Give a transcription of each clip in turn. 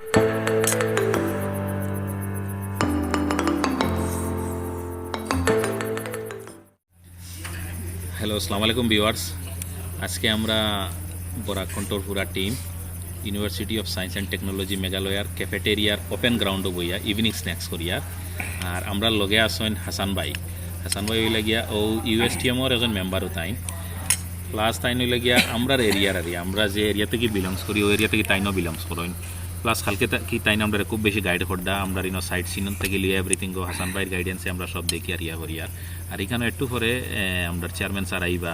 Hello, আসসালামু আলাইকুম viewers. আজকে আমরা বরাকণ্ঠর পুরা team university of science and technology মেঘালয়ার ক্যাফেটেরিয়ার ওপেন গ্রাউন্ড বইয়া ইভিনিং স্ন্যাক্স করিয়ার। আর আমরা লগে আসেন হাসান ভাই হইলে গিয়া ও ইউএসটিএমর একজন মেম্বারও তাইন, প্লাস তাইন হইলে গিয়া আমরার এরিয়ার আমরা যে এরিয়া থেকে বিলংস করি ওই এরিয়া থেকে তাইনও বিলংস করেন। প্লাস হালকে কি তাইন আমরা খুব বেশি গাইড করদা, আমরা ইনো সাইড সিন থেকে লিয়ে এভরিথিং গো হাসান ভাইয়ের গাইডেন্সে আমরা সব দেখি আর ইয়া করি। আর এখানে একটু পরে আমরা চেয়ারম্যান স্যার আইবা,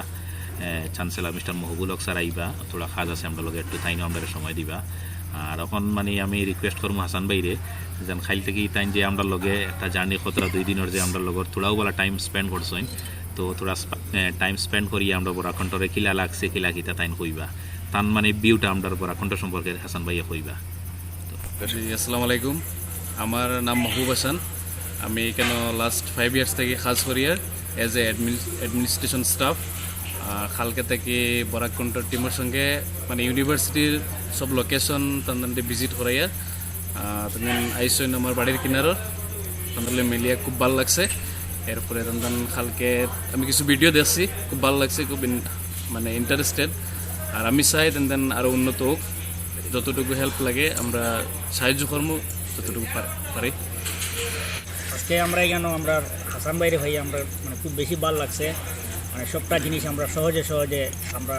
চ্যান্সেলর মিস্টার মহবুল হক স্যার আইবা, থোড়া কাজ আছে আমরা লগে একটু তাইনও আমরা সময় দিবা। আর এখন মানে আমি রিকোয়েস্ট করবো হাসান ভাইরে যেন খাইল থেকে তাইন যে আমরা লগে একটা জার্নি কতটা 2 দিনের যে আমরা লগর থোড়াও বলা টাইম স্পেন্ড করছেন, তো থোড়া টাইম স্পেন্ড করিয়া আমরা বরাকণ্ঠরে কিলা লাগছে কিলা কিতা তাইন কইবা, তান মানে ভিউটা আমরা বরাকণ্ঠ সম্পর্কে হাসান ভাইয়া কইবা। আসসালামু আলাইকুম, আমার নাম মাহবুব হাসান। আমি এখানে লাস্ট 5 ইয়ার্স থেকে কাজ করি এজ এ অ্যাডমিনিস্ট্রেশন স্টাফ। কালকে থেকে বরাকণ্ঠ টিমের সঙ্গে মানে ইউনিভার্সিটির সব লোকেশন তাদের ভিজিট করাইয়া তখন আইসন আমার বাড়ির কিনারও তাদের মিলিয়ে খুব ভালো লাগছে। এরপরে তাদের কালকে আমি কিছু ভিডিও দেখছি, খুব ভালো লাগছে, খুব মানে ইন্টারেস্টেড। আর আমি চাই তাদের আরও উন্নত হোক, যতটুকু হেল্প লাগে আমরা সাহায্য করবো যতটুকু পারি। আজকে আমরা এখানে আমরা হাসান বাইরে ভাই আমরা মানে খুব বেশি ভালো লাগছে, মানে সবটা জিনিস আমরা সহজে আমরা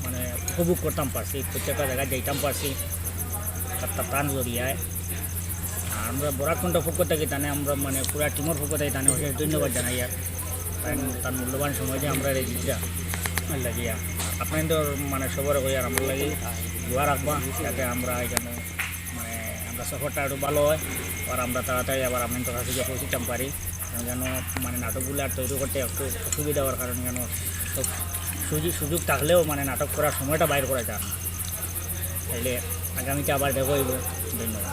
মানে উপভোগ করতাম পারছি, প্রত্যেকটা জায়গায় যাইতাম পারছি তার টান জড়িয়ায়। আর আমরা বরাকণ্ঠ পক্ষ থেকে টানে আমরা মানে পুরা টিমের পক্ষ থেকে টানে অশেষ ধন্যবাদ জানাই। আর তার মূল্যবান সময় যে আমরা রেজিস্ট্রা লাগিয়া আপনাদের মানে সবার কই আর আমার লাগে দোয়া রাখবা যাতে আমরা এখানে মানে আমরা সফরটা আরও ভালো হয় আর আমরা তাড়াতাড়ি আবার আপনাদের কাছে গিয়ে পৌঁছতাম পারি। যেন মানে নাটকগুলো আর তৈরি করতে একটু অসুবিধা হওয়ার কারণে যেন সুযোগ থাকলেও মানে নাটক করার সময়টা বাইর করা যায় না, তাইলে আগামীতে আবার দেখো। ধন্যবাদ।